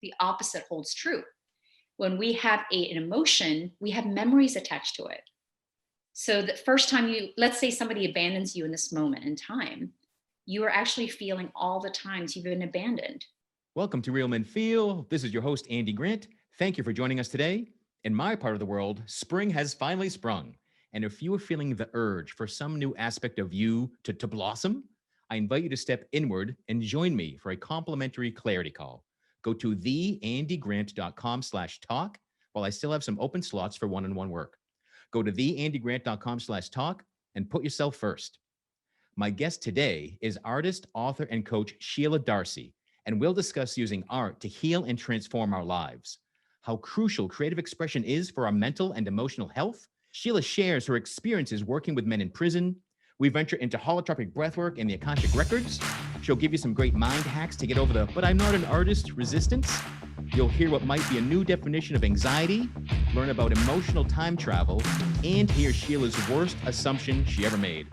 the opposite holds true. When we have an emotion, we have memories attached to it. So the first time let's say somebody abandons you in this moment in time, you are actually feeling all the times you've been abandoned. Welcome to Real Men Feel. This is your host, Andy Grant. Thank you for joining us today. In my part of the world, spring has finally sprung. And if you are feeling the urge for some new aspect of you to blossom, I invite you to step inward and join me for a complimentary clarity call. Go to theandygrant.com/talk while I still have some open slots for one-on-one work. Go to theandygrant.com/talk and put yourself first. My guest today is artist, author, and coach Sheila Darcey, and we'll discuss using art to heal and transform our lives. How crucial creative expression is for our mental and emotional health. Sheila shares her experiences working with men in prison. We venture into holotropic breathwork and the Akashic Records. She'll give you some great mind hacks to get over the "but I'm not an artist" resistance. You'll hear what might be a new definition of anxiety, learn about emotional time travel, and hear Sheila's worst assumption she ever made.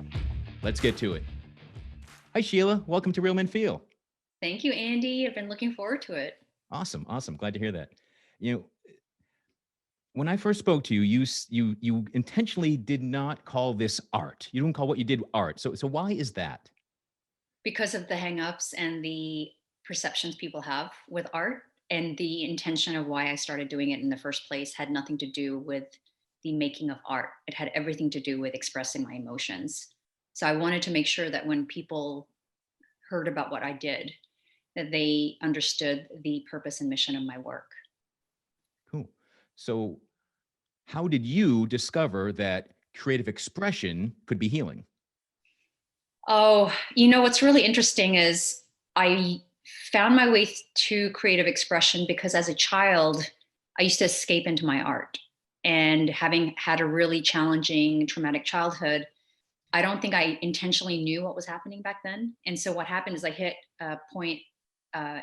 Let's get to it. Hi, Sheila. Welcome to Real Men Feel. Thank you, Andy. I've been looking forward to it. Awesome. Glad to hear that. When I first spoke to you, you intentionally did not call this art. You didn't call what you did art. So why is that? Because of the hangups and the perceptions people have with art, and the intention of why I started doing it in the first place had nothing to do with the making of art. It had everything to do with expressing my emotions. So I wanted to make sure that when people heard about what I did, that they understood the purpose and mission of my work. Cool. So how did you discover that creative expression could be healing? Oh, what's really interesting is I found my way to creative expression because as a child, I used to escape into my art. And having had a really challenging, traumatic childhood, I don't think I intentionally knew what was happening back then. And so what happened is I hit a point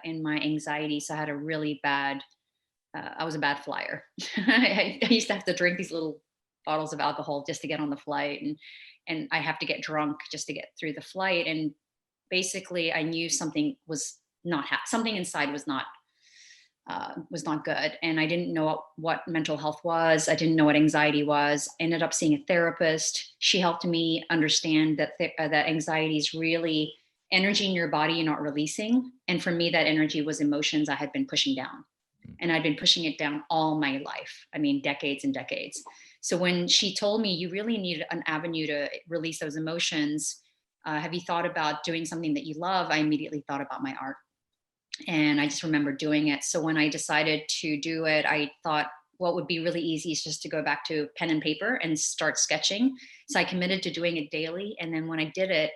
in my anxiety. So I had a really bad, I was a bad flyer. I used to have to drink these little bottles of alcohol just to get on the flight. And I have to get drunk just to get through the flight. And basically I knew something was not, something inside was not good. And I didn't know what mental health was. I didn't know what anxiety was. I ended up seeing a therapist. She helped me understand that that anxiety is really energy in your body you're not releasing. And for me, that energy was emotions I had been pushing down. And I'd been pushing it down all my life. I mean, decades and decades. So when she told me you really need an avenue to release those emotions, have you thought about doing something that you love? I immediately thought about my art. And I just remember doing it. So when I decided to do it, I thought what would be really easy is just to go back to pen and paper and start sketching. So I committed to doing it daily. And then when I did it,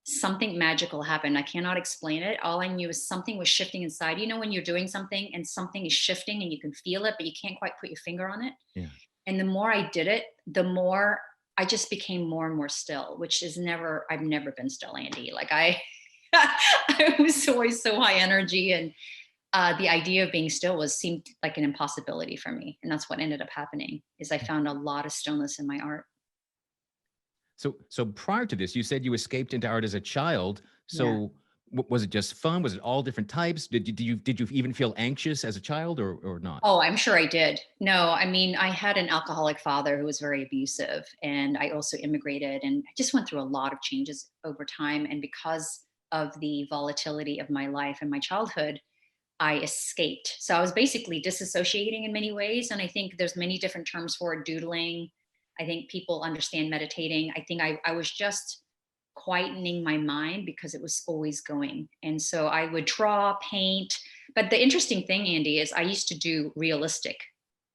something magical happened. I cannot explain it. All I knew is something was shifting inside. When you're doing something and something is shifting and you can feel it, but you can't quite put your finger on it. Yeah. And the more I did it, the more I just became more and more still, which is I've never been still, Andy. Like I was always so high energy, and the idea of being still seemed like an impossibility for me. And that's what ended up happening is I found a lot of stillness in my art. So prior to this, you said you escaped into art as a child. So was it just fun? Was it all different types? Did you even feel anxious as a child or not? Oh, I'm sure I did. No, I mean, I had an alcoholic father who was very abusive, and I also immigrated, and I just went through a lot of changes over time. And because of the volatility of my life and my childhood, I escaped. So I was basically disassociating in many ways. And I think there's many different terms for it, doodling. I think people understand meditating. I think I was just quietening my mind because it was always going. And so I would draw, paint. But the interesting thing, Andy, is I used to do realistic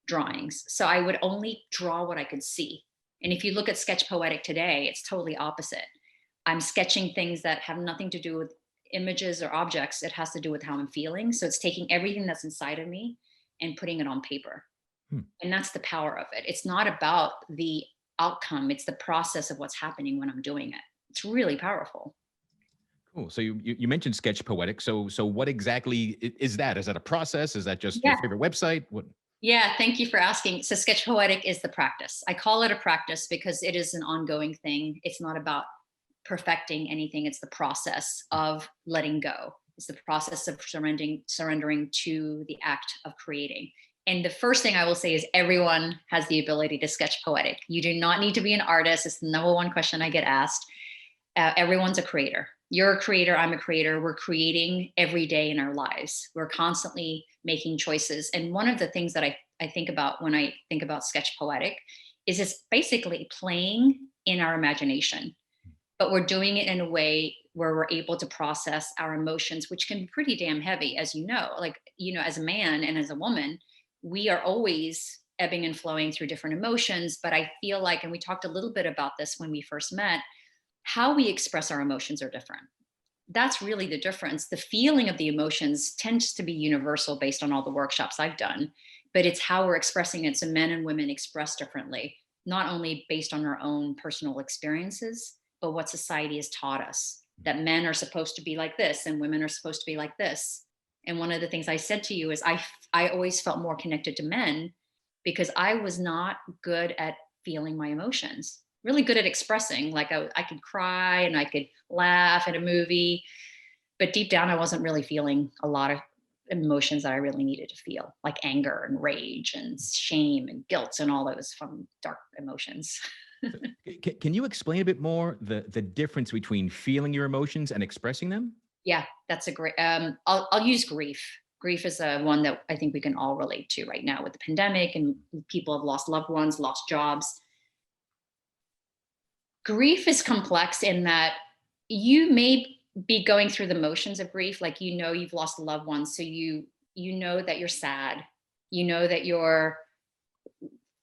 drawings. So I would only draw what I could see. And if you look at Sketch Poetic today, it's totally opposite. I'm sketching things that have nothing to do with images or objects. It has to do with how I'm feeling. So it's taking everything that's inside of me and putting it on paper. And that's the power of it. It's not about the outcome. It's the process of what's happening when I'm doing it. It's really powerful. Cool. So you mentioned Sketch Poetic. So what exactly is that? Is that a process? Is that just your favorite website? What? Yeah, thank you for asking. So Sketch Poetic is the practice. I call it a practice because it is an ongoing thing. It's not about perfecting anything. It's the process of letting go. It's the process of surrendering to the act of creating. And the first thing I will say is everyone has the ability to sketch poetic. You do not need to be an artist. It's the number one question I get asked. Everyone's a creator. You're a creator. I'm a creator. We're creating every day in our lives. We're constantly making choices. And one of the things that I think about when I think about sketch poetic is it's basically playing in our imagination, but we're doing it in a way where we're able to process our emotions, which can be pretty damn heavy, as you know. Like, you know, as a man and as a woman, we are always ebbing and flowing through different emotions. But I feel like, and we talked a little bit about this when we first met, how we express our emotions are different. That's really the difference. The feeling of the emotions tends to be universal based on all the workshops I've done, but it's how we're expressing it. So men and women express differently, not only based on our own personal experiences, but what society has taught us, that men are supposed to be like this and women are supposed to be like this. And one of the things I said to you is I always felt more connected to men because I was not good at feeling my emotions, really good at expressing. Like I could cry and I could laugh at a movie, but deep down, I wasn't really feeling a lot of emotions that I really needed to feel, like anger and rage and shame and guilt and all those fun, dark emotions. Can you explain a bit more the difference between feeling your emotions and expressing them? Yeah, that's a great. I'll use grief. Grief is one that I think we can all relate to right now with the pandemic, and people have lost loved ones, lost jobs. Grief is complex in that you may be going through the motions of grief, like you know you've lost a loved one, so you know that you're sad, you know that you're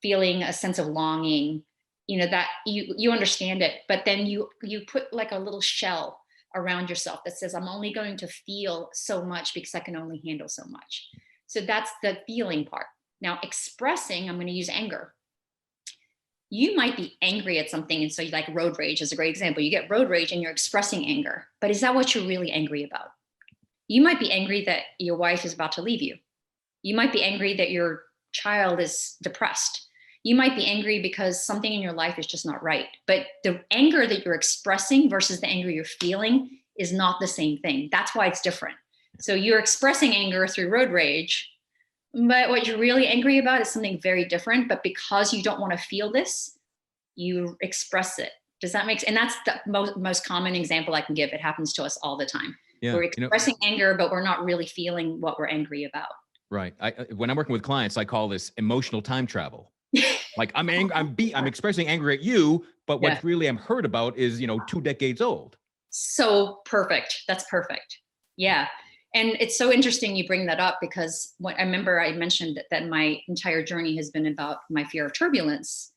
feeling a sense of longing, you know that you understand it, but then you put like a little shell around yourself that says I'm only going to feel so much because I can only handle so much. So that's the feeling part. Now expressing, I'm going to use anger. You might be angry at something, and so you like road rage is a great example. You get road rage and you're expressing anger, but is that what you're really angry about? You might be angry that your wife is about to leave you. You might be angry that your child is depressed. You might be angry because something in your life is just not right. But the anger that you're expressing versus the anger you're feeling is not the same thing. That's why it's different. So you're expressing anger through road rage, but what you're really angry about is something very different. But because you don't want to feel this, you express it. Does that make sense? And that's the most common example I can give. It happens to us all the time. Yeah, We're expressing anger, but we're not really feeling what we're angry about. right. When I'm working with clients, I call this emotional time travel. Like I'm angry, I'm expressing anger at you, but Yeah. what really I'm hurt about is, 2 decades old. So perfect. That's perfect. Yeah. And it's so interesting you bring that up because I remember I mentioned that my entire journey has been about my fear of turbulence.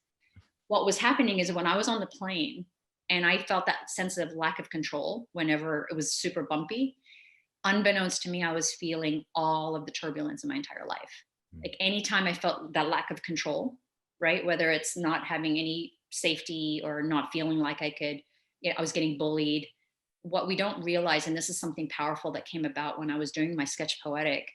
What was happening is when I was on the plane and I felt that sense of lack of control whenever it was super bumpy, unbeknownst to me, I was feeling all of the turbulence in my entire life. Like anytime I felt that lack of control, right? Whether it's not having any safety or not feeling like I was getting bullied. What we don't realize, and this is something powerful that came about when I was doing my sketch poetic,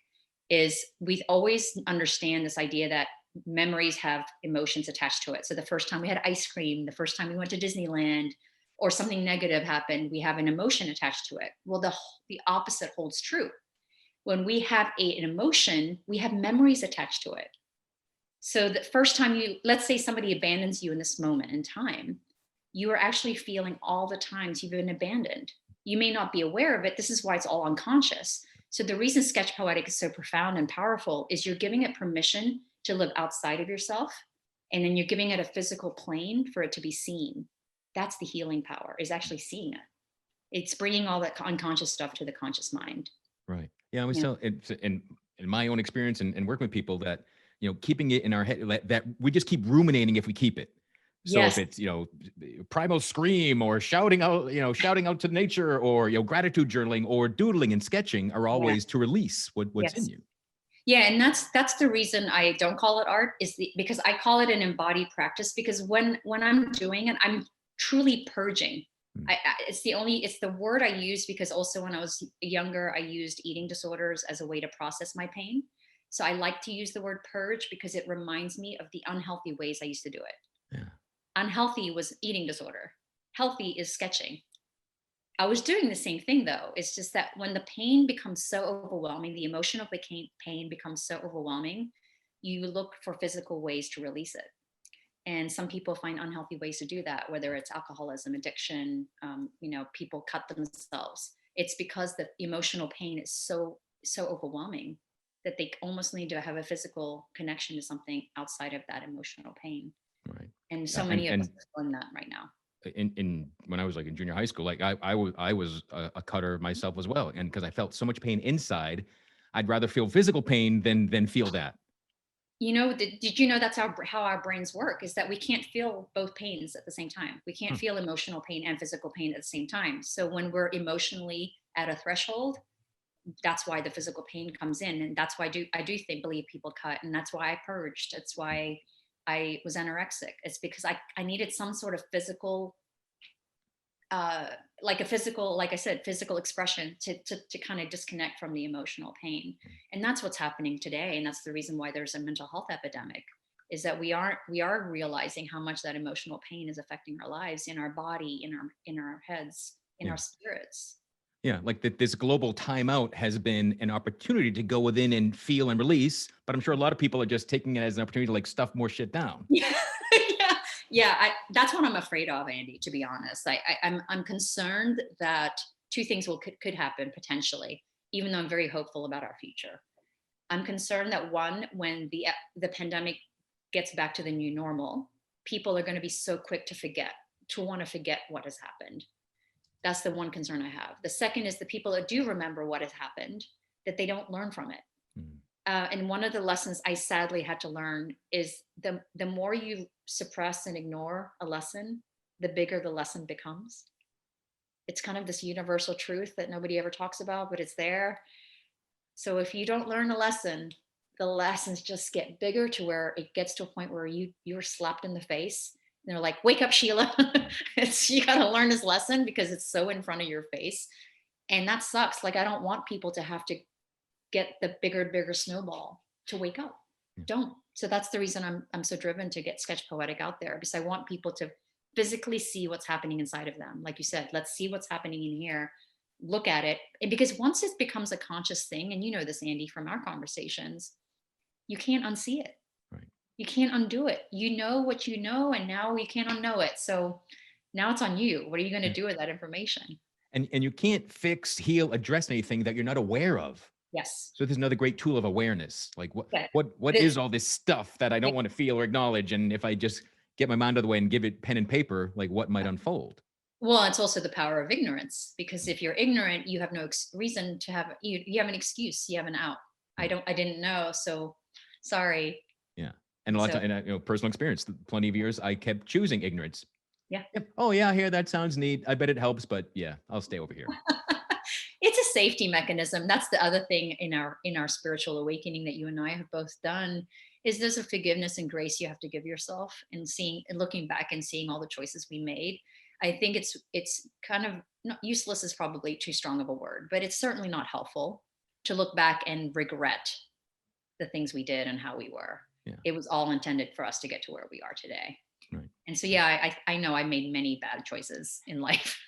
is we always understand this idea that memories have emotions attached to it. So the first time we had ice cream, the first time we went to Disneyland, or something negative happened, we have an emotion attached to it. Well, the opposite holds true. When we have an emotion, we have memories attached to it. So the first time let's say somebody abandons you in this moment in time, you are actually feeling all the times you've been abandoned. You may not be aware of it. This is why it's all unconscious. So the reason sketch poetic is so profound and powerful is you're giving it permission to live outside of yourself. And then you're giving it a physical plane for it to be seen. That's the healing power, is actually seeing it. It's bringing all that unconscious stuff to the conscious mind. Right. Yeah. I was Yeah. in my own experience and working with people that, keeping it in our head, that we just keep ruminating if we keep it. So Yes. if it's, primal scream or shouting out to nature or, gratitude journaling or doodling and sketching are all Yeah. ways to release what's in Yes. you. Yeah, and that's the reason I don't call it art because I call it an embodied practice because when I'm doing it, I'm truly purging. It's the word I use because also when I was younger, I used eating disorders as a way to process my pain. So I like to use the word purge because it reminds me of the unhealthy ways I used to do it. Yeah. Unhealthy was eating disorder. Healthy is sketching. I was doing the same thing though. It's just that when the pain becomes so overwhelming, the emotional pain becomes so overwhelming, you look for physical ways to release it. And some people find unhealthy ways to do that, whether it's alcoholism, addiction, people cut themselves. It's because the emotional pain is so overwhelming that they almost need to have a physical connection to something outside of that emotional pain. Right. And Yeah. so many of us are feeling that right now. In when I was like in junior high school, like I was a cutter myself as well, and because I felt so much pain inside, I'd rather feel physical pain than feel that. Did you know that's how our brains work, is that we can't feel both pains at the same time. We can't Hmm. feel emotional pain and physical pain at the same time. So when we're emotionally at a threshold, that's why the physical pain comes in. And that's why I do think believe people cut. And that's why I purged. That's why I was anorexic. It's because I needed some sort of physical, like a physical, like I said, physical expression to kind of disconnect from the emotional pain. And that's what's happening today. And that's the reason why there's a mental health epidemic, is that we are realizing how much that emotional pain is affecting our lives, in our body, in our heads, in Yeah. our spirits. Yeah, like this global timeout has been an opportunity to go within and feel and release, but I'm sure a lot of people are just taking it as an opportunity to like stuff more shit down. Yeah, yeah, yeah. That's what I'm afraid of, Andy. To be honest, I'm concerned that two things could happen potentially. Even though I'm very hopeful about our future, I'm concerned that one, when the pandemic gets back to the new normal, people are going to be so quick to want to forget what has happened. That's the one concern I have. The second is the people that do remember what has happened, that they don't learn from it. Mm. And one of the lessons I sadly had to learn is the more you suppress and ignore a lesson, the bigger the lesson becomes. It's kind of this universal truth that nobody ever talks about, but it's there. So if you don't learn a lesson, the lessons just get bigger to where it gets to a point where you're slapped in the face. And they're like, "Wake up, Sheila! You got to learn this lesson because it's so in front of your face." And that sucks. Like, I don't want people to have to get the bigger and bigger snowball to wake up. Yeah. Don't. So that's the reason I'm so driven to get Sketch Poetic out there, because I want people to physically see what's happening inside of them. Like you said, let's see what's happening in here. Look at it. And because once it becomes a conscious thing, and you know this, Andy, from our conversations, you can't unsee it. Right. You can't undo it. You know what you know, and now you can't unknow it. So now it's on you. What are you going to Yeah. do with that information? And you can't fix, heal, address anything that you're not aware of. Yes. So there's another great tool of awareness. Like Okay. what is all this stuff that I don't want to feel or acknowledge? And if I just get my mind out of the way and give it pen and paper, like what might unfold? Well, it's also the power of ignorance, because if you're ignorant, you have no reason to have, you have an excuse, you have an out. I didn't know. So sorry. Yeah. And a lot So of time, and personal experience, plenty of years, I kept choosing ignorance. yeah. Yep. Oh yeah, here, that sounds neat. I bet it helps, but yeah, I'll stay over here. It's a safety mechanism. That's the other thing in our spiritual awakening that you and I have both done, is there's a forgiveness and grace you have to give yourself, and seeing and looking back and seeing all the choices we made. I think it's kind of not useless, is probably too strong of a word, but it's certainly not helpful to look back and regret the things we did and how we were. Yeah. It was all intended for us to get to where we are today. Right. And so, yeah, I know I made many bad choices in life.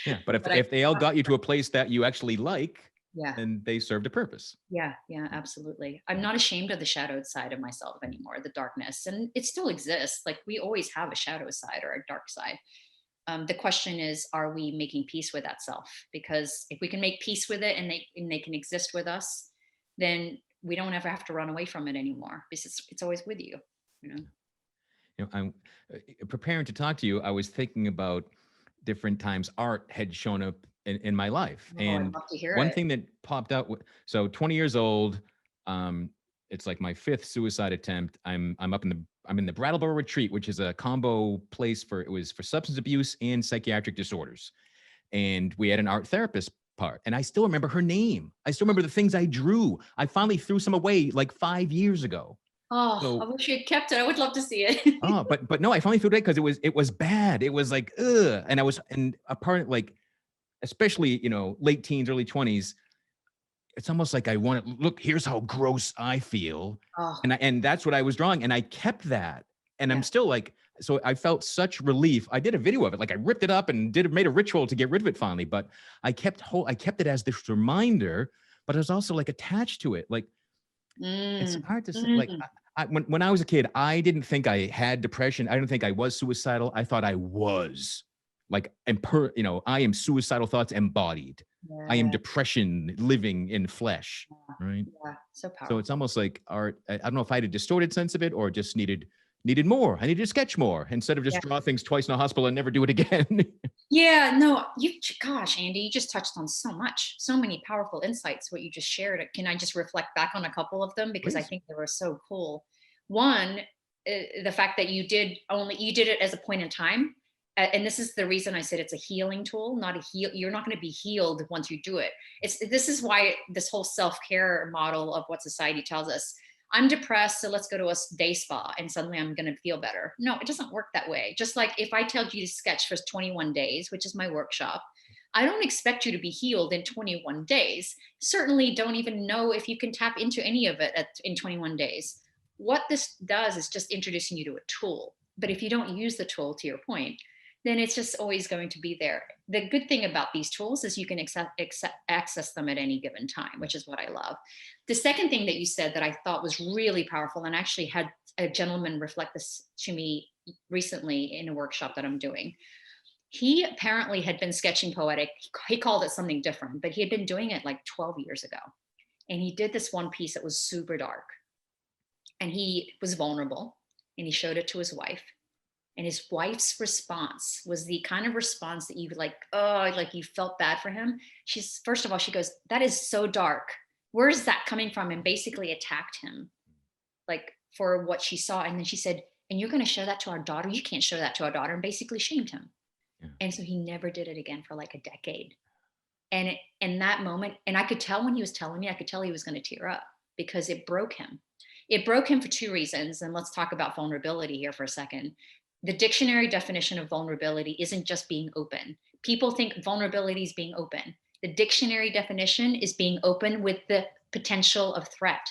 Yeah. But But if they all got you to a place that you actually like, yeah, then they served a purpose. yeah, absolutely. I'm not ashamed of the shadowed side of myself anymore, the darkness, and it still exists. Like, we always have a shadow side or a dark side. The question is, are we making peace with that self? Because if we can make peace with it, and they can exist with us, then we don't ever have to run away from it anymore, because it's always with you. You know. I'm preparing to talk to you. I was thinking about different times art had shown up in my life. Oh, I'd And love to hear one it. thing that popped out, so 20 years old, it's like my fifth suicide attempt. I'm in the Brattleboro Retreat, which is a combo place it was for substance abuse and psychiatric disorders. And we had an art therapist part. And I still remember her name. I still remember the things I drew. I finally threw some away like 5 years ago. Oh, I So wish you had kept it. I would love to see it. oh, but no, I finally threw it away because it was bad. It was like, ugh. And a part, like, especially, late teens, early 20s, it's almost like I want to look, here's how gross I feel. Oh, And that's what I was drawing. And I kept that. And I'm yeah. still like, so I felt such relief. I did a video of it. Like I ripped it up and made a ritual to get rid of it finally, but I kept it as this reminder, but I was also like attached to it. Like it's Mm, hard to say, like mm. when I was a kid, I didn't think I had depression. I didn't think I was suicidal. I thought I was like, I am suicidal thoughts embodied. I am Yeah, depression living in flesh, right? yeah, so So it's powerful. almost like art. I don't know if I had a distorted sense of it or just needed more. I needed to sketch more instead of just Yeah. draw things twice in a hospital and never do it again. Yeah, no, gosh, Andy, you just touched on so much, so many powerful insights, what you just shared. Can I just reflect back on a couple of them? Because I Please. think they were so cool. One, the fact that you did it as a point in time. And this is the reason I said it's a healing tool, not a heal. You're not going to be healed once you do it. This is why this whole self-care model of what society tells us, I'm depressed, so let's go to a day spa and suddenly I'm going to feel better. No, it doesn't work that way. Just like if I tell you to sketch for 21 days, which is my workshop, I don't expect you to be healed in 21 days. Certainly don't even know if you can tap into any of it in 21 days. What this does is just introducing you to a tool. But if you don't use the tool, to your point, then it's just always going to be there. The good thing about these tools is you can access them at any given time, which is what I love. The second thing that you said that I thought was really powerful, and I actually had a gentleman reflect this to me recently in a workshop that I'm doing. He apparently had been sketching poetic. He called it something different, but he had been doing it like 12 years ago. And he did this one piece that was super dark. And he was vulnerable and he showed it to his wife. And his wife's response was the kind of response that you like, oh, like you felt bad for him. She's, first of all, she goes, that is so dark. Where's that coming from? And basically attacked him like for what she saw. And then she said, and you're going to show that to our daughter? You can't show that to our daughter, and basically shamed him. Yeah. And so he never did it again for like a decade. And in that moment, and I could tell when he was telling me, I could tell he was going to tear up because it broke him. It broke him for two reasons. And let's talk about vulnerability here for a second. The dictionary definition of vulnerability isn't just being open. People think vulnerability is being open. The dictionary definition is being open with the potential of threat,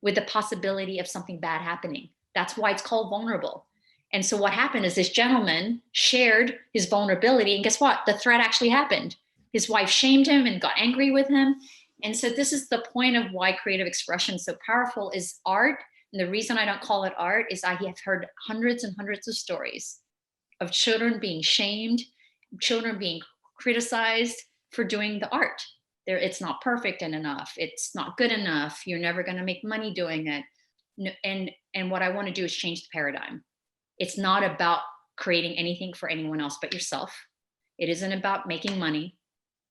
with the possibility of something bad happening. That's why it's called vulnerable. And so what happened is this gentleman shared his vulnerability, and guess what? The threat actually happened. His wife shamed him and got angry with him. And so this is the point of why creative expression is so powerful is art. And the reason I don't call it art is I have heard hundreds and hundreds of stories of children being shamed, children being criticized for doing the art. It's not perfect enough. It's not good enough. You're never going to make money doing it. And what I want to do is change the paradigm. It's not about creating anything for anyone else but yourself. It isn't about making money.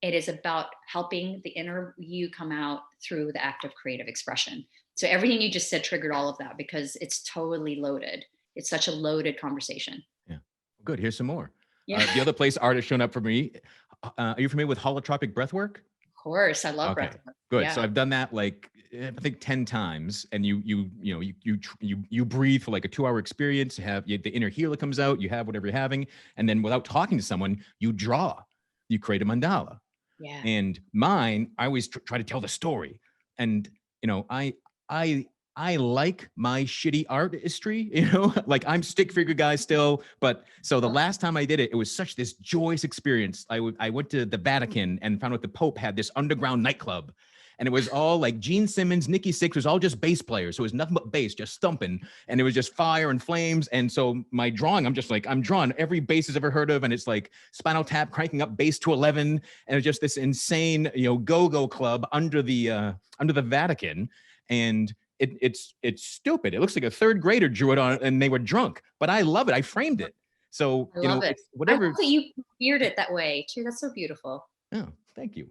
It is about helping the inner you come out through the act of creative expression. So everything you just said triggered all of that because it's totally loaded. It's such a loaded conversation. Yeah. Good. Here's some more. Yeah, The other place art has shown up for me. Are you familiar with holotropic breathwork? of course. I love Okay, breath work. good. So Yeah. I've done that like I think 10 times, and you breathe for like a 2-hour experience. The inner healer comes out. You have whatever you're having, and then without talking to someone, you draw. You create a mandala. Yeah. And mine, I always try to tell the story. And I I like my shitty artistry, like I'm stick figure guy still. But so the last time I did it, it was such this joyous experience. I went to the Vatican and found out the Pope had this underground nightclub. And it was all like Gene Simmons, Nikki Sixx was all just bass players. So it was nothing but bass, just thumping. And it was just fire and flames. And so my drawing, I'm drawing every bass has ever heard of. And it's like Spinal Tap cranking up bass to 11. And it's just this insane, go-go club under the Vatican. And it's stupid. It looks like a third grader drew it on and they were drunk, but I love it. I framed it. So, I love it. it's I love whatever. that you geared it that way too. That's so beautiful. Oh, thank you.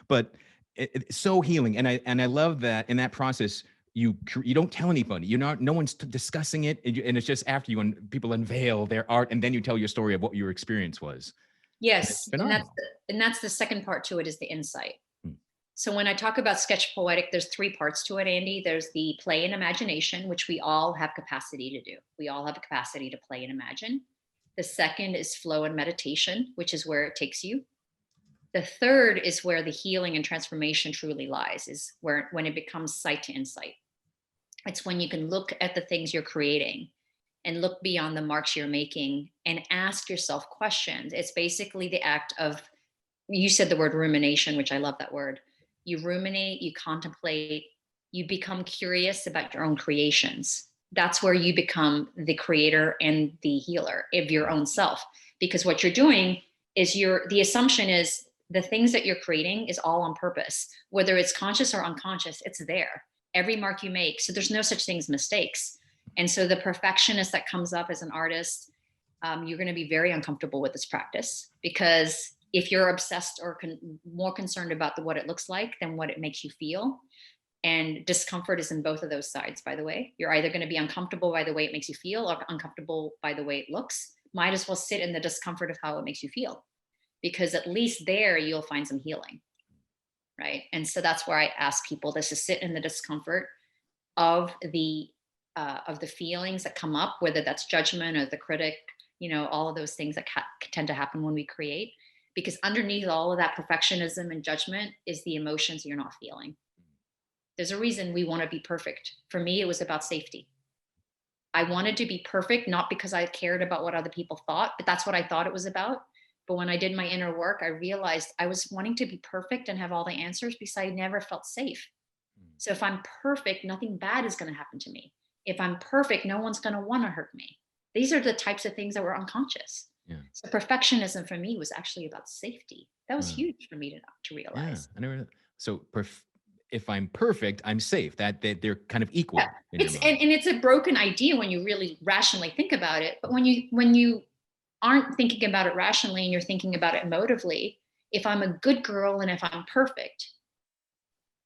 But it's so healing. And I love that in that process, you don't tell anybody, no one's discussing it. And it's just after when people unveil their art and then you tell your story of what your experience was. And it's Yes, phenomenal. and that's the second part to it is the insight. Hmm. So when I talk about sketch poetic, there's three parts to it, Andy. There's the play and imagination, which we all have capacity to do. We all have a capacity to play and imagine. The second is flow and meditation, which is where it takes you. The third is where the healing and transformation truly lies, is when it becomes sight to insight. It's when you can look at the things you're creating and look beyond the marks you're making and ask yourself questions. It's basically the act of, you said the word rumination, which I love that word. You ruminate, you contemplate, you become curious about your own creations. That's where you become the creator and the healer of your own self. Because what you're doing is the assumption is the things that you're creating is all on purpose, whether it's conscious or unconscious, it's there. Every mark you make. So there's no such thing as mistakes. And so the perfectionist that comes up as an artist, you're going to be very uncomfortable with this practice, because if you're obsessed or more concerned about what it looks like than what it makes you feel, and discomfort is in both of those sides, by the way. You're either going to be uncomfortable by the way it makes you feel or uncomfortable by the way it looks. Might as well sit in the discomfort of how it makes you feel, because at least there you'll find some healing, right? And so that's where I ask people to sit in the discomfort of the feelings that come up, whether that's judgment or the critic, all of those things that tend to happen when we create, because underneath all of that perfectionism and judgment is the emotions you're not feeling. There's a reason we want to be perfect. For me, it was about safety. I wanted to be perfect, not because I cared about what other people thought, but that's what I thought it was about. But when I did my inner work, I realized I was wanting to be perfect and have all the answers because I never felt safe. So if I'm perfect, nothing bad is going to happen to me. If I'm perfect, no one's going to want to hurt me. These are the types of things that were unconscious. Yeah. So perfectionism for me was actually about safety. That was Wow. huge for me to realize. Yeah, I never. So if I'm perfect, I'm safe. That they're kind of equal Yeah. in your mind. And it's a broken idea when you really rationally think about it. But when you aren't thinking about it rationally and you're thinking about it emotively, if I'm a good girl and if I'm perfect,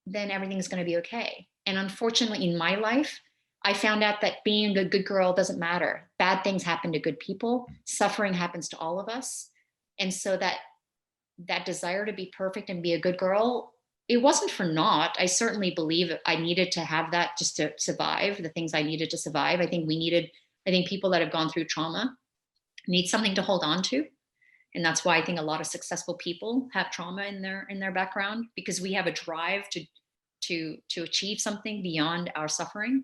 then everything's going to be okay. And unfortunately, in my life, I found out that being a good girl doesn't matter. Bad things happen to good people. Suffering happens to all of us. And so that desire to be perfect and be a good girl, it wasn't for naught. I certainly believe I needed to have that just to survive the things I needed to survive. I think people that have gone through trauma need something to hold on to. And that's why I think a lot of successful people have trauma in their background, because we have a drive to achieve something beyond our suffering.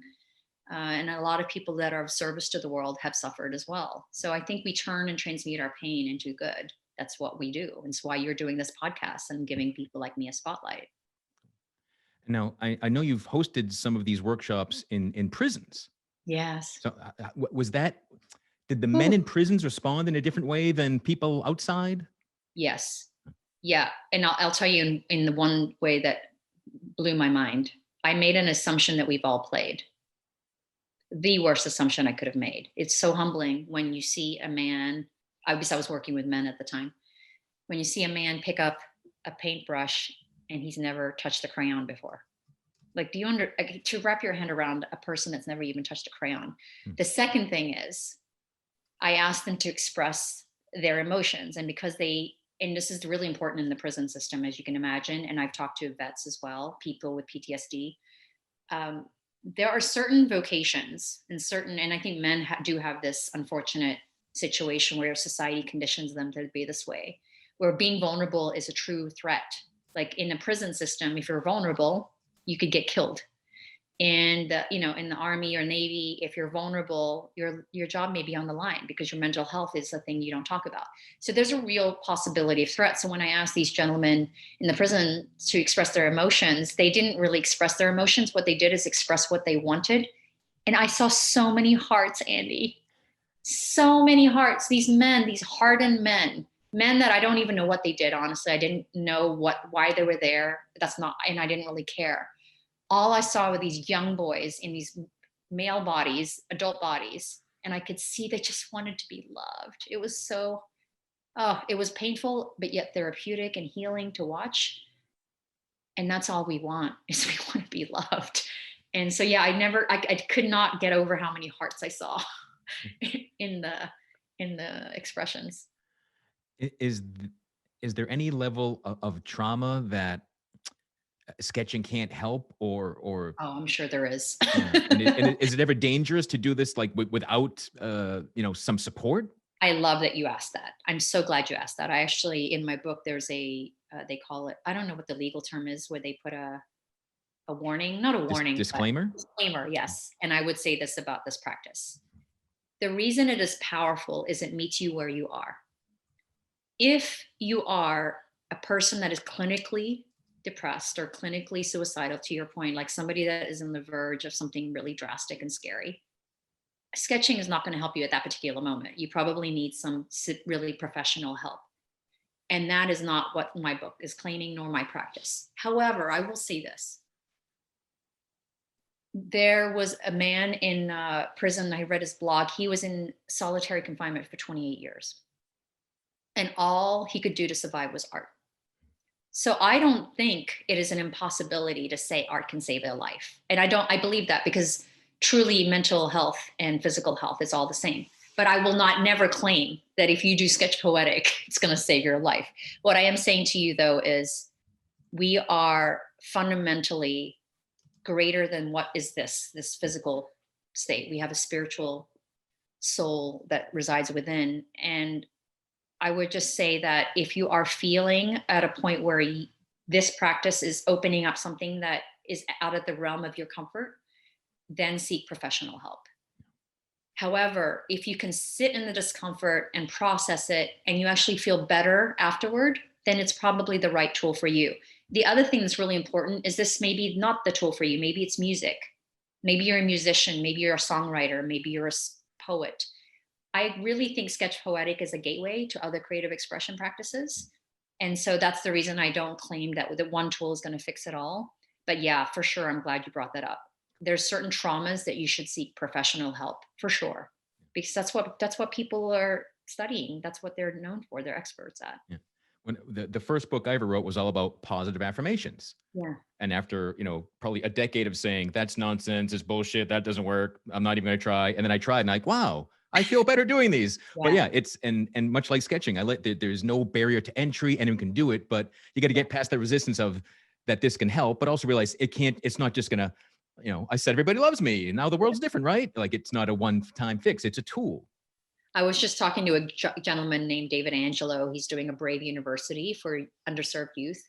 And a lot of people that are of service to the world have suffered as well. So I think we turn and transmute our pain into good. That's what we do. And it's why you're doing this podcast and giving people like me a spotlight. Now, I know you've hosted some of these workshops in prisons. Yes. So was that? Did the men in prisons respond in a different way than people outside? Yes. Yeah. And I'll tell you in the one way that blew my mind. I made an assumption that we've all played. The worst assumption I could have made. It's so humbling when you see a man. I was working with men at the time. When you see a man pick up a paintbrush and he's never touched a crayon before. Like, to wrap your hand around a person that's never even touched a crayon. The second thing is, I asked them to express their emotions, and and this is really important in the prison system, as you can imagine. And I've talked to vets as well, people with PTSD. There are certain vocations and I think men do have this unfortunate situation where society conditions them to be this way, where being vulnerable is a true threat. Like in a prison system, if you're vulnerable, you could get killed. And in the Army or Navy, if you're vulnerable, your job may be on the line because your mental health is a thing you don't talk about. So there's a real possibility of threat. So when I asked these gentlemen in the prison to express their emotions, they didn't really express their emotions. What they did is express what they wanted. And I saw so many hearts, Andy, so many hearts. These men, these hardened men that I don't even know what they did. Honestly, I didn't know why they were there. And I didn't really care. All I saw were these young boys in these male bodies, adult bodies, and I could see they just wanted to be loved. It was it was painful, but yet therapeutic and healing to watch. And that's all we want, is we want to be loved. And so, yeah, I could not get over how many hearts I saw in the expressions. Is there any level of trauma that sketching can't help, or Oh, I'm sure there is. yeah. And is it ever dangerous to do this like without some support? I love that you asked that. I'm so glad you asked that. I actually, in my book, there's they call it, I don't know what the legal term is, where they put a warning, not a warning, but Disclaimer? disclaimer, yes. And I would say this about this practice. The reason it is powerful is it meets you where you are. If you are a person that is clinically depressed or clinically suicidal, to your point, like somebody that is on the verge of something really drastic and scary, sketching is not going to help you at that particular moment. You probably need some really professional help. And that is not what my book is claiming, nor my practice. However, I will say this. There was a man in prison. I read his blog. He was in solitary confinement for 28 years. And all he could do to survive was art. So I don't think it is an impossibility to say art can save a life. And I believe that, because truly mental health and physical health is all the same. But I will not never claim that if you do sketch poetic, it's going to save your life. What I am saying to you, though, is we are fundamentally greater than what is this physical state. We have a spiritual soul that resides within. And I would just say that if you are feeling at a point where this practice is opening up something that is out of the realm of your comfort, then seek professional help. However, if you can sit in the discomfort and process it and you actually feel better afterward, then it's probably the right tool for you. The other thing that's really important is this may be not the tool for you. Maybe it's music. Maybe you're a musician. Maybe you're a songwriter. Maybe you're a poet. I really think sketch poetic is a gateway to other creative expression practices. And so that's the reason I don't claim that the one tool is going to fix it all. But yeah, for sure, I'm glad you brought that up. There's certain traumas that you should seek professional help, for sure, because that's what people are studying. That's what they're known for. They're experts at. Yeah. When the first book I ever wrote was all about positive affirmations. Yeah. And after, probably a decade of saying that's nonsense, it's bullshit, that doesn't work, I'm not even going to try. And then I tried and like, wow, I feel better doing these. Yeah. But yeah, it's, and much like sketching, there's no barrier to entry, anyone can do it, but you got to get past the resistance of that this can help, but also realize it's not just going to, I said, everybody loves me. Now the world's different, right? Like it's not a one-time fix. It's a tool. I was just talking to a gentleman named David Angelo. He's doing a Brave University for underserved youth.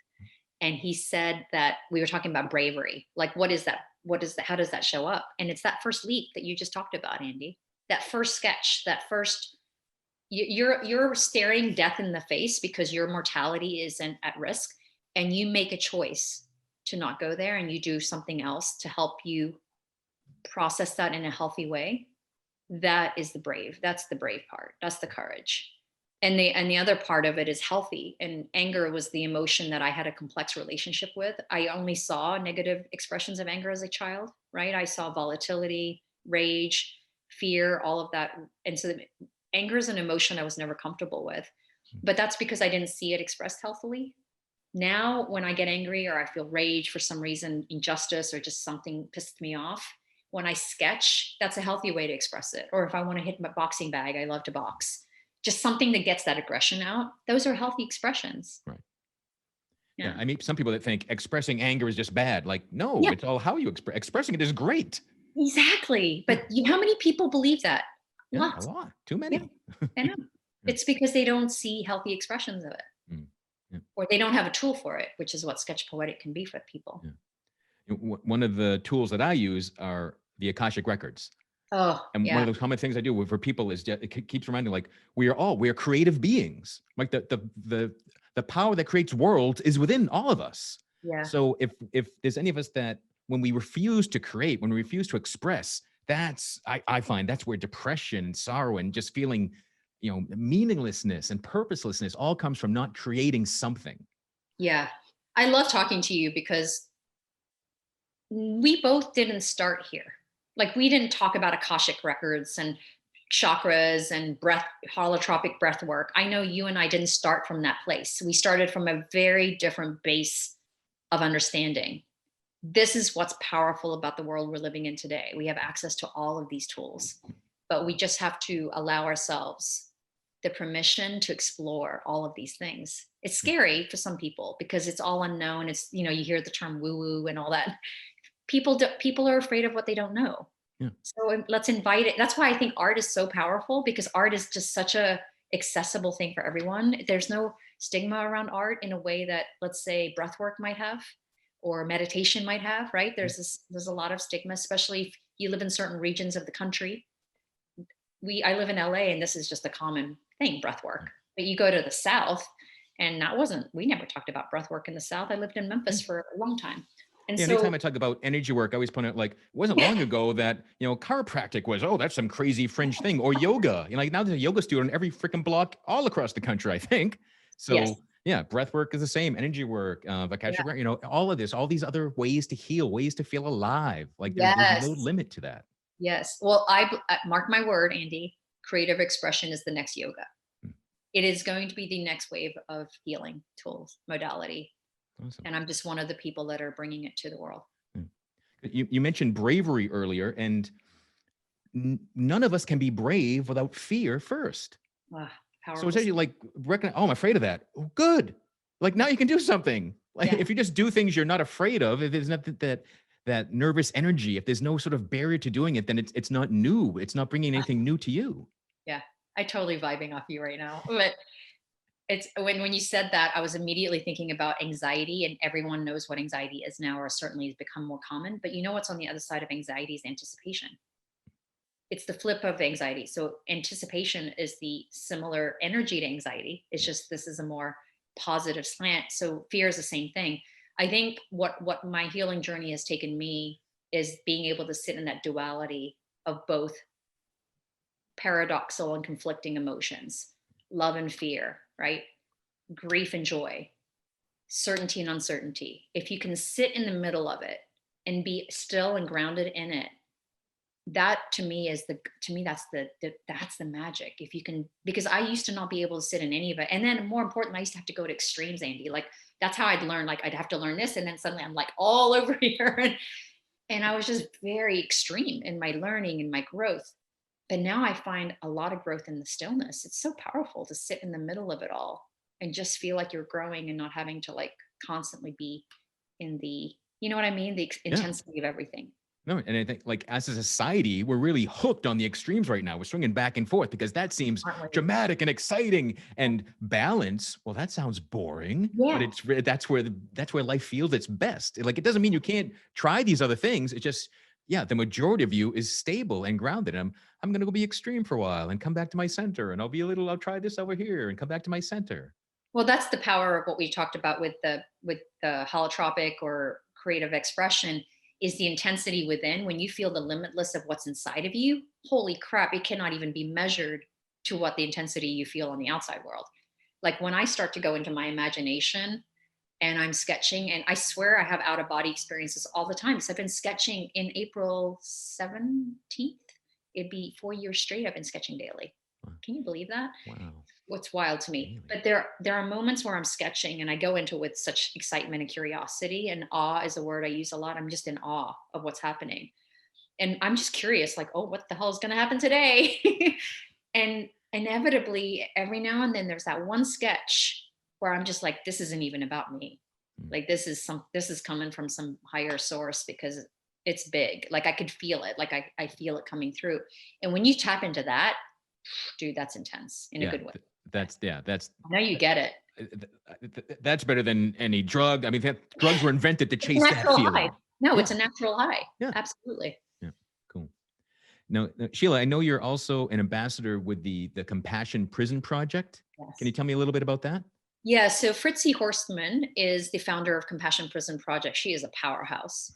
And he said that we were talking about bravery. Like, what is that? How does that show up? And it's that first leap that you just talked about, Andy. That first sketch, you're staring death in the face because your mortality is at risk. And you make a choice to not go there and you do something else to help you process that in a healthy way. That's the brave part. That's the courage. And the other part of it is healthy. And anger was the emotion that I had a complex relationship with. I only saw negative expressions of anger as a child, right? I saw volatility, rage, fear, all of that. And so anger is an emotion I was never comfortable with, but that's because I didn't see it expressed healthily. Now, when I get angry or I feel rage for some reason, injustice, or just something pissed me off, when I sketch, that's a healthy way to express it. Or if I want to hit my boxing bag, I love to box. Just something that gets that aggression out. Those are healthy expressions. Right. Yeah. I meet some people that think expressing anger is just bad. Like, no, it's all how you expressing it is great. Exactly. But how many people believe that? Yeah, a lot. Too many. Yeah, I know. It's because they don't see healthy expressions of it. Or they don't have a tool for it, which is what sketch poetic can be for people. Yeah. One of the tools that I use are the Akashic records. Oh, and one of the common things I do for people is it keeps reminding, like, we are creative beings. Like the power that creates worlds is within all of us. Yeah. So if there's any of us that when we refuse to create, when we refuse to express, I find that's where depression and sorrow and just feeling, meaninglessness and purposelessness all comes from not creating something. Yeah. I love talking to you because we both didn't start here. Like, we didn't talk about Akashic records and chakras and holotropic breath work. I know you and I didn't start from that place. We started from a very different base of understanding. This is what's powerful about the world we're living in today. We have access to all of these tools, but we just have to allow ourselves the permission to explore all of these things. It's scary for some people because it's all unknown. It's, you hear the term woo woo and all that. People are afraid of what they don't know. Yeah. So let's invite it. That's why I think art is so powerful, because art is just such a accessible thing for everyone. There's no stigma around art in a way that, let's say, breathwork might have or meditation might have, right? There's a lot of stigma, especially if you live in certain regions of the country. I live in LA and this is just a common thing, breath work. But you go to the South and we never talked about breath work in the South. I lived in Yeah. Memphis for a long time. And Yeah, so anytime I talk about energy work, I always point out, like, it wasn't long ago that, chiropractic was, oh, that's some crazy fringe thing, or yoga. Like, now there's a yoga studio in every freaking block all across the country, I think. yes, So yeah, breath work is the same, energy work, yeah, Akashic, all of this, all these other ways to heal, ways to feel alive. Like, there's no yes, limit to that. yes. Well, mark my word, Andy, creative expression is the next yoga. Mm, It is going to be the next wave of healing tools, modality. awesome. And I'm just one of the people that are bringing it to the world. Mm. You mentioned bravery earlier, and none of us can be brave without fear first. Ah, So powerful. it's actually like, oh, I'm afraid of that. Oh, good. Like, now you can do something. Like, Yeah. if you just do things you're not afraid of, if there's not that nervous energy, if there's no sort of barrier to doing it, then it's not new. It's not bringing anything new to you. Yeah. I totally vibing off you right now. But it's when you said that, I was immediately thinking about anxiety, and everyone knows what anxiety is now, or certainly has become more common. But you know what's on the other side of anxiety is anticipation. It's the flip of anxiety. So anticipation is the similar energy to anxiety. It's just this is a more positive slant. So fear is the same thing. I think what my healing journey has taken me is being able to sit in that duality of both paradoxical and conflicting emotions, love and fear, right? Grief and joy, certainty and uncertainty. If you can sit in the middle of it and be still and grounded in it, that to me that's the magic. If you can, because I used to not be able to sit in any of it, and then more important, I used to have to go to extremes, Andy. Like that's how I'd learn. Like I'd have to learn this, and then suddenly I'm like all over here, and I was just very extreme in my learning and my growth. But now I find a lot of growth in the stillness. It's so powerful to sit in the middle of it all and just feel like you're growing and not having to like constantly be in the, you know what I mean, the Yeah. intensity of everything. No, and I think, like, as a society, we're really hooked on the extremes right now. We're swinging back and forth because that seems Aren't we? dramatic and exciting. And balance, well, that sounds boring, but Yeah. that's where life feels its best. Like, it doesn't mean you can't try these other things. It's just, yeah, the majority of you is stable and grounded. I'm gonna go be extreme for a while and come back to my center, and I'll try this over here and come back to my center. Well, that's the power of what we talked about with the holotropic or creative expression is the intensity within. When you feel the limitless of what's inside of you, holy crap, it cannot even be measured to what the intensity you feel on the outside world. Like when I start to go into my imagination and I'm sketching, and I swear I have out of body experiences all the time. So I've been sketching in April 17th. It'd be 4 years straight. I've been sketching daily. Wow. Can you believe that? Wow. What's wild to me. Really? But there are moments where I'm sketching and I go into it with such excitement and curiosity, and awe is a word I use a lot. I'm just in awe of what's happening. And I'm just curious, like, oh, what the hell is going to happen today? And inevitably, every now and then there's that one sketch where I'm just like, this isn't even about me. Mm. Like this is coming from some higher source because it's big. Like I could feel it. Like I feel it coming through. And when you tap into that, dude, that's intense in a Yeah, good way. that's I know you get it. that's better than any drug. I mean, drugs were invented to It's a chase that natural high. feeling. No, Yeah, it's a natural high. yeah, Absolutely. yeah. Cool. Now, Sheila, I know you're also an ambassador with the Compassion Prison Project. Can Yes. you tell me a little bit about that? Yeah. So Fritzi Horstman is the founder of Compassion Prison Project. She is a powerhouse.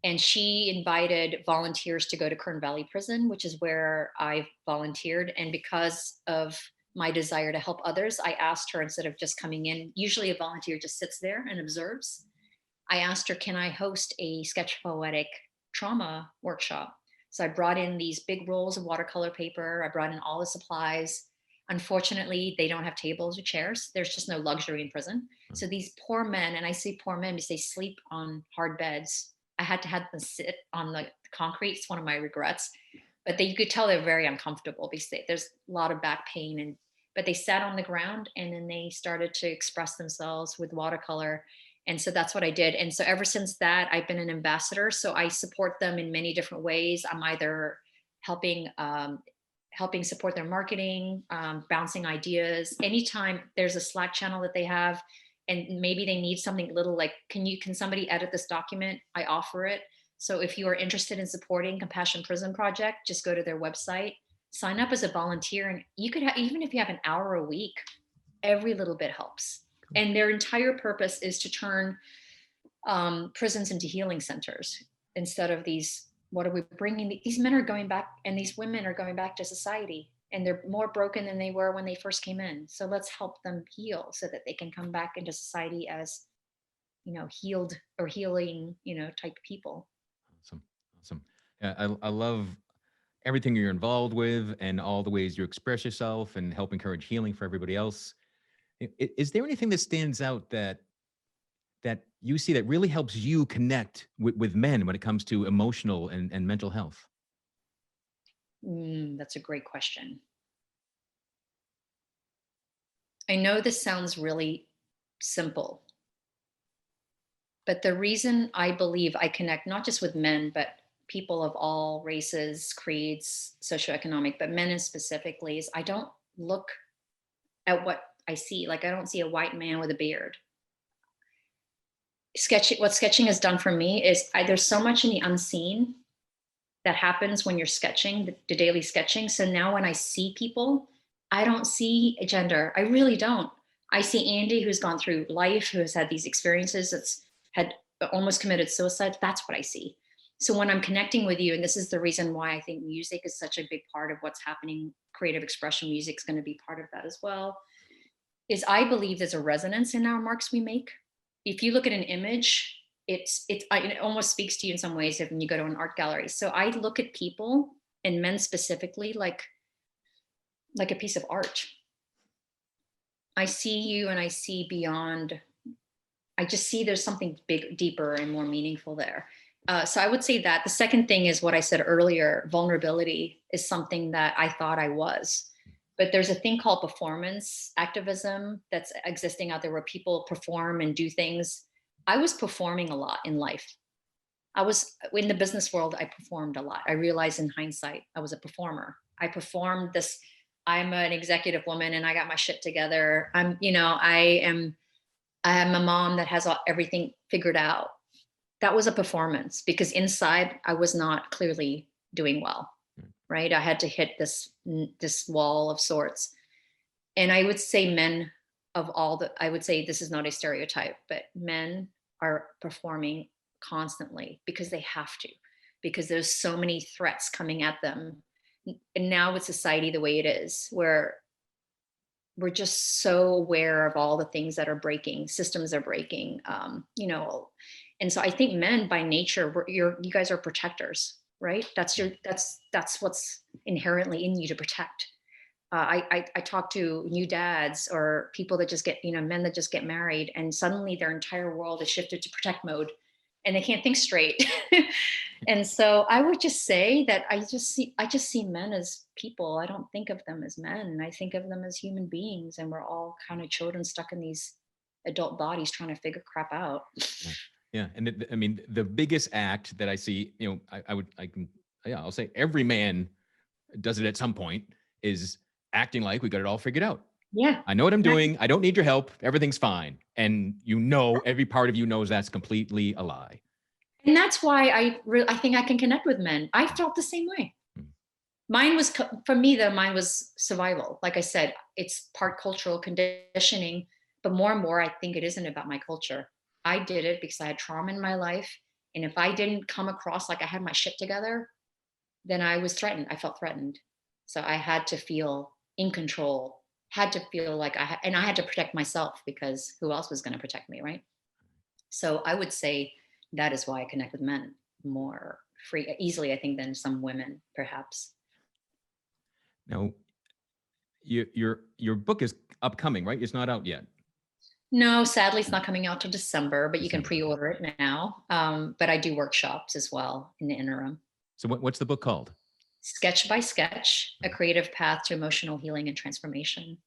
And she invited volunteers to go to Kern Valley Prison, which is where I volunteered. And because of my desire to help others, I asked her, instead of just coming in, usually a volunteer just sits there and observes. I asked her, can I host a sketch poetic trauma workshop? So I brought in these big rolls of watercolor paper. I brought in all the supplies. Unfortunately, they don't have tables or chairs. There's just no luxury in prison. Mm. So these poor men, and I say poor men because they sleep on hard beds. I had to have them sit on the concrete. It's one of my regrets. But you could tell they're very uncomfortable because there's a lot of back pain. But they sat on the ground and then they started to express themselves with watercolor. And so that's what I did. And so ever since that, I've been an ambassador. So I support them in many different ways. I'm either helping helping support their marketing, bouncing ideas. Anytime there's a Slack channel that they have, and maybe they need something little, like, can somebody edit this document? I offer it. So if you are interested in supporting Compassion Prison Project, just go to their website. sign up as a volunteer, and you could even if you have an hour a week, every little bit helps. And their entire purpose is to turn prisons into healing centers instead of these. What are we bringing? These men are going back, and these women are going back to society, and they're more broken than they were when they first came in. So let's help them heal so that they can come back into society as, healed or healing, type people. Awesome. Awesome. Yeah, I love everything you're involved with and all the ways you express yourself and help encourage healing for everybody else. Is there anything that stands out that you see that really helps you connect with men when it comes to emotional and mental health? That's a great question. I know this sounds really simple, but the reason I believe I connect not just with men, but people of all races, creeds, socioeconomic, but men specifically, is I don't look at what I see. Like, I don't see a white man with a beard. What sketching has done for me is there's so much in the unseen that happens when you're sketching, the daily sketching. So now when I see people, I don't see a gender. I really don't. I see Andy, who's gone through life, who has had these experiences, that's had almost committed suicide. That's what I see. So when I'm connecting with you, and this is the reason why I think music is such a big part of what's happening, creative expression music is going to be part of that as well, is I believe there's a resonance in our marks we make. If you look at an image, it almost speaks to you in some ways if when you go to an art gallery. So I look at people, and men specifically, like a piece of art. I see you and I see beyond. I just see there's something big, deeper, and more meaningful there. So I would say that. The second thing is what I said earlier. Vulnerability is something that I thought I was. But there's a thing called performance activism that's existing out there where people perform and do things. I was performing a lot in life. I was in the business world. I performed a lot. I realized in hindsight, I was a performer. I performed this. I'm an executive woman and I got my shit together. I am a mom that has everything figured out. That was a performance because inside I was not clearly doing well. Right. I had to hit this wall of sorts. And I would say I would say this is not a stereotype, but men are performing constantly because they have to, because there's so many threats coming at them. And now with society the way it is, where we're just so aware of all the things that are breaking, systems are breaking, and so I think men by nature, you guys are protectors, right? That's what's inherently in you, to protect. I talk to new dads or people that just get, men that just get married, and suddenly their entire world is shifted to protect mode and they can't think straight. And so I would just say that I just see men as people. I don't think of them as men. I think of them as human beings, and we're all kind of children stuck in these adult bodies trying to figure crap out. Yeah. Yeah. And I mean, the biggest act that I see, I'll say every man does it at some point, is acting like we got it all figured out. Yeah. I know what I'm doing. I don't need your help. Everything's fine. And every part of you knows that's completely a lie. And that's why I think I can connect with men. I felt the same way. Mine was, for me though, mine was survival. Like I said, it's part cultural conditioning, but more and more, I think it isn't about my culture. I did it because I had trauma in my life. And if I didn't come across like I had my shit together, then I was threatened. I felt threatened. So I had to feel in control, had to feel like I had to protect myself, because who else was going to protect me, right? So I would say that is why I connect with men more easily, I think, than some women, perhaps. Now, your book is upcoming, right? It's not out yet. No, sadly, it's not coming out till December, but you can pre-order it now. But I do workshops as well in the interim. So what's the book called? Sketch by Sketch, A Creative Path to Emotional Healing and Transformation.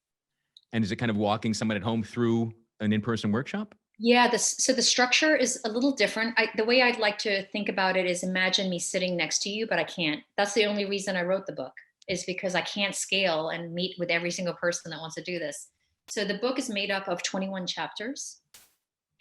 And is it kind of walking someone at home through an in-person workshop? Yeah, so the structure is a little different. The way I'd like to think about it is, imagine me sitting next to you, but I can't. That's the only reason I wrote the book, is because I can't scale and meet with every single person that wants to do this. So the book is made up of 21 chapters,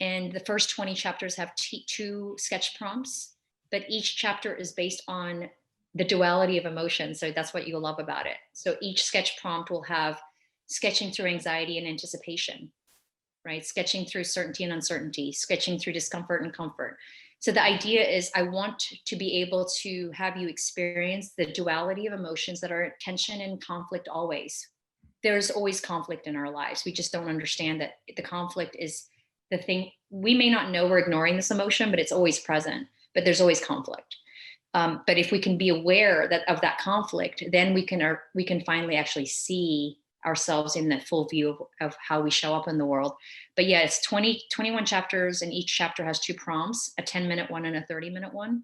and the first 20 chapters have two sketch prompts, but each chapter is based on the duality of emotion. So that's what you'll love about it. So each sketch prompt will have sketching through anxiety and anticipation, right? Sketching through certainty and uncertainty, sketching through discomfort and comfort. So the idea is I want to be able to have you experience the duality of emotions that are tension and conflict always. There's always conflict in our lives. We just don't understand that the conflict is the thing. We may not know we're ignoring this emotion, but it's always present, but there's always conflict. But if we can be aware that of that conflict, then we can finally actually see ourselves in the full view of how we show up in the world. But yeah, it's 21 chapters, and each chapter has two prompts, a 10-minute one and a 30-minute one.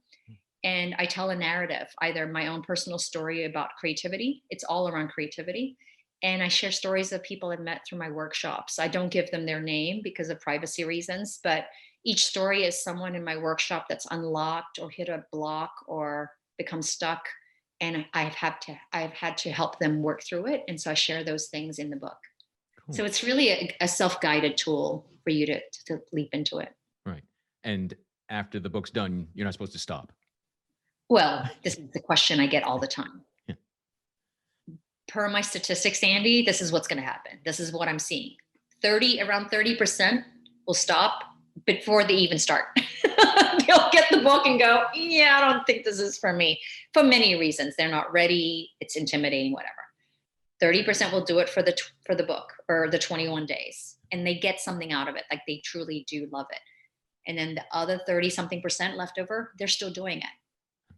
And I tell a narrative, either my own personal story about creativity, it's all around creativity. And I share stories of people I've met through my workshops. I don't give them their name because of privacy reasons, but each story is someone in my workshop that's unlocked or hit a block or become stuck, and I've had to help them work through it, and so I share those things in the book. Cool. So it's really a self-guided tool for you to leap into it. Right. And after the book's done, you're not supposed to stop. Well, this is the question I get all the time. Yeah. Per my statistics, Andy, this is what's going to happen. This is what I'm seeing. Around 30% will stop before they even start. They'll get the book and go, yeah, I don't think this is for me, for many reasons. They're not ready. It's intimidating, whatever. 30% will do it for the book or the 21 days, and they get something out of it. Like they truly do love it. And then the other 30 something percent left over, they're still doing it.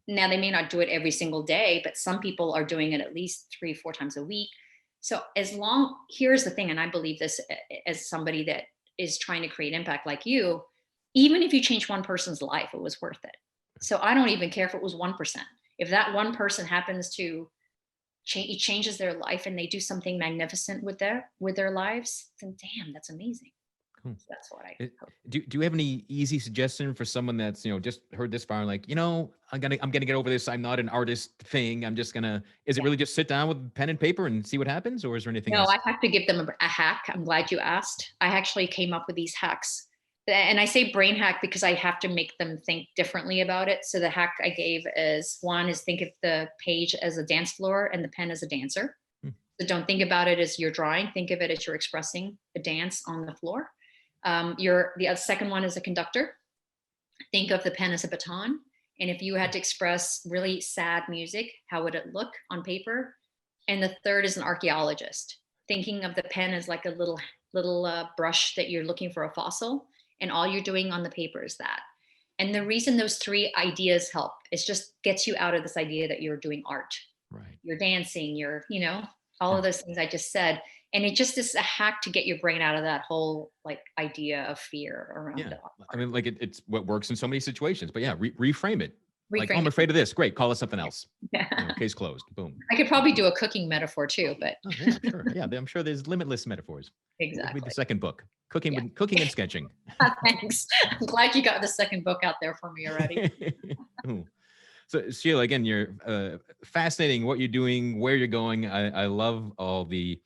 Now they may not do it every single day, but some people are doing it at least 3-4 times a week. So here's the thing, and I believe this as somebody that is trying to create impact like you, even if you change one person's life, it was worth it. So I don't even care if it was 1%. If that one person happens to it changes their life and they do something magnificent with their lives, then damn, that's amazing. Cool. So that's what I hope. Do you have any easy suggestion for someone that's, just heard this far and like, I'm gonna get over this. I'm not an artist thing. Is it really just sit down with pen and paper and see what happens? Or is there anything No, else? I have to give them a hack. I'm glad you asked. I actually came up with these hacks. And I say brain hack because I have to make them think differently about it. So the hack I gave is, one is think of the page as a dance floor and the pen as a dancer. So don't think about it as you're drawing. Think of it as you're expressing a dance on the floor. The second one is a conductor. Think of the pen as a baton. And if you had to express really sad music, how would it look on paper? And the third is an archaeologist, thinking of the pen as like a little brush that you're looking for a fossil, and all you're doing on the paper is that. And the reason those three ideas help is just gets you out of this idea that you're doing art, Right. you're dancing, all of those things I just said. And it just is a hack to get your brain out of that whole idea of fear around it. I mean, it's what works in so many situations, but yeah, reframe it. I'm it. afraid of this. Great. Call it something else. Yeah. Case closed. Boom. I could probably do a cooking metaphor too, but yeah, sure. Yeah, I'm sure there's limitless metaphors. Exactly. With the second book, cooking and sketching. Thanks. I'm glad you got the second book out there for me already. So Sheila, again, you're fascinating what you're doing, where you're going. I love all the,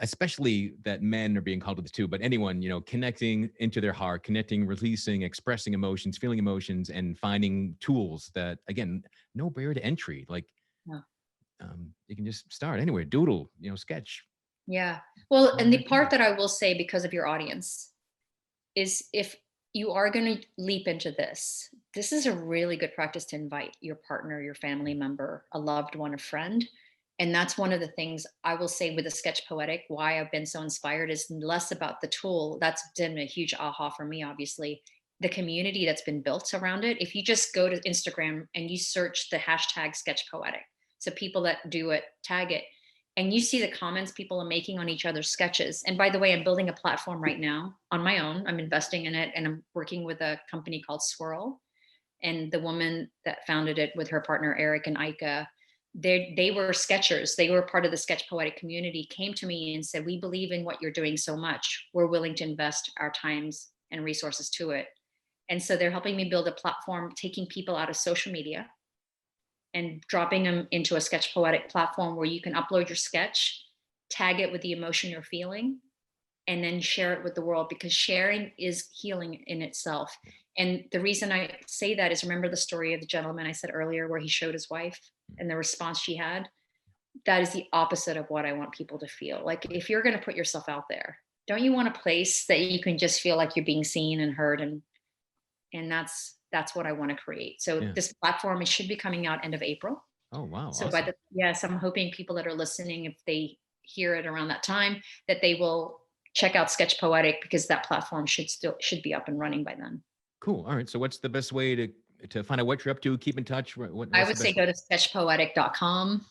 especially that men are being called to this too, but anyone, connecting into their heart, connecting, releasing, expressing emotions, feeling emotions, and finding tools that, again, no barrier to entry. You can just start anywhere, doodle, sketch. Yeah. Well, and the part that I will say, because of your audience, is if you are going to leap into this is a really good practice to invite your partner, your family member, a loved one, a friend. And that's one of the things I will say with the Sketch Poetic, why I've been so inspired is less about the tool. That's been a huge aha for me, obviously. The community that's been built around it. If you just go to Instagram and you search the hashtag Sketch Poetic, so people that do it, tag it, and you see the comments people are making on each other's sketches. And by the way, I'm building a platform right now on my own. I'm investing in it, and I'm working with a company called Swirl. And the woman that founded it with her partner, Eric and Ika, they were sketchers. They were part of the Sketch Poetic community, came to me and said, we believe in what you're doing so much. We're willing to invest our times and resources to it. And so they're helping me build a platform, taking people out of social media and dropping them into a Sketch Poetic platform where you can upload your sketch, tag it with the emotion you're feeling, and then share it with the world, because sharing is healing in itself. And the reason I say that is, remember the story of the gentleman I said earlier where he showed his wife and the response she had? That is the opposite of what I want people to feel. Like, if you're going to put yourself out there, don't you want a place that you can just feel like you're being seen and heard, and that's what I want to create. So Yeah. this platform, it should be coming out end of April. Oh, wow. So Awesome. yes, I'm hoping people that are listening, if they hear it around that time, that they will check out Sketch Poetic, because that platform should be up and running by then. Cool. All right. So what's the best way to find out what you're up to? Keep in touch. I What's the would say best way? go to sketchpoetic.com.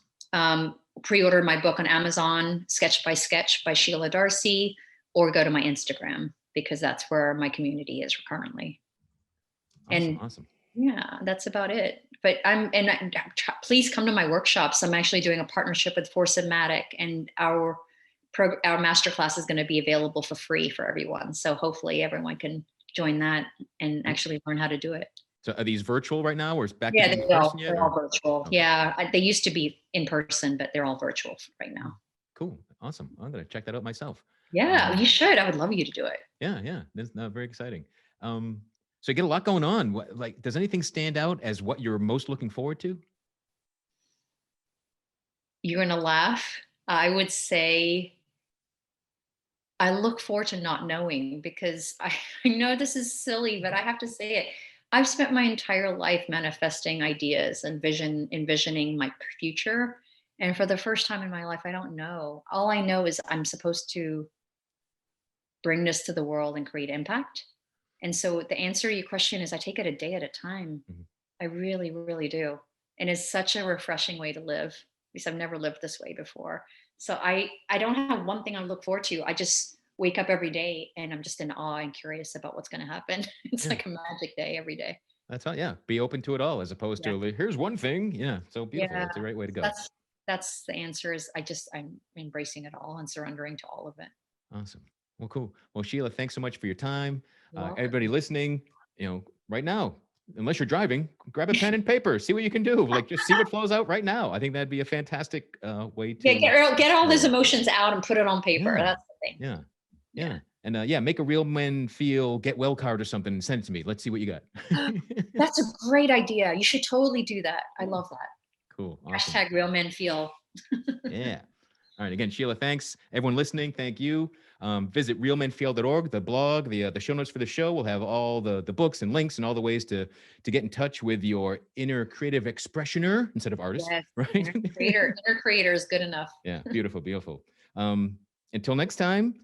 Pre-order my book on Amazon, Sketch by Sketch by Sheila Darcey, or go to my Instagram, because that's where my community is currently. Awesome. And Awesome. yeah, that's about it. But please come to my workshops. I'm actually doing a partnership with Force-O-Matic, and our masterclass is going to be available for free for everyone. So hopefully everyone can join that and actually learn how to do it. So are these virtual right now, or is back to Yeah, being in person yet? they're all virtual. Okay. Yeah, they used to be in person, but they're all virtual right now. Cool. Awesome. I'm going to check that out myself. Yeah, you should. I would love you to do it. Yeah. Yeah. That's very exciting. So you get a lot going on. Like, does anything stand out as what you're most looking forward to? You're going to laugh. I would say I look forward to not knowing, because I know this is silly, but I have to say it. I've spent my entire life manifesting ideas and envisioning my future. And for the first time in my life, I don't know. All I know is I'm supposed to bring this to the world and create impact. And so the answer to your question is, I take it a day at a time. Mhm. I really, really do. And it's such a refreshing way to live, because I've never lived this way before. So I don't have one thing I look forward to. I just wake up every day and I'm just in awe and curious about what's going to happen. It's Yeah. like a magic day every day. That's all. Yeah. Be open to it all, as opposed Yeah. to like, here's one thing. Yeah. So beautiful. Yeah. That's a great way to go. That's the answer is, I'm embracing it all and surrendering to all of it. Awesome. Well, cool. Well, Sheila, thanks so much for your time. You're welcome. Everybody listening, right now, unless you're driving, grab a pen and paper, see what you can do. Like, just see what flows out right now. I think that'd be a fantastic way Yeah, to get all those explore. emotions out and put it on paper. Yeah. That's the thing. Yeah. Yeah. Yeah. And yeah, make a real men feel get well card or something and send it to me. Let's see what you got. That's a great idea. You should totally do that. I love that. Cool. Awesome. Hashtag real men feel. Yeah. All right. Again, Sheila, thanks. Everyone listening, thank you. Visit realmenfeel.org, the blog, the show notes for the show. We'll have all the books and links and all the ways to get in touch with your inner creative expressioner instead of artist, Yes. right? Inner creator is good enough. Yeah. Beautiful. Beautiful. Until next time,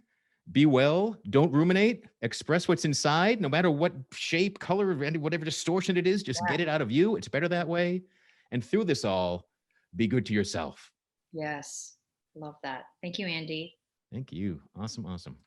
be well. Don't ruminate. Express what's inside, no matter what shape, color, whatever distortion it is. Just get it out of you. It's better that way. And through this all, be good to yourself. Yes. Love that. Thank you, Andy. Thank you. Awesome. Awesome.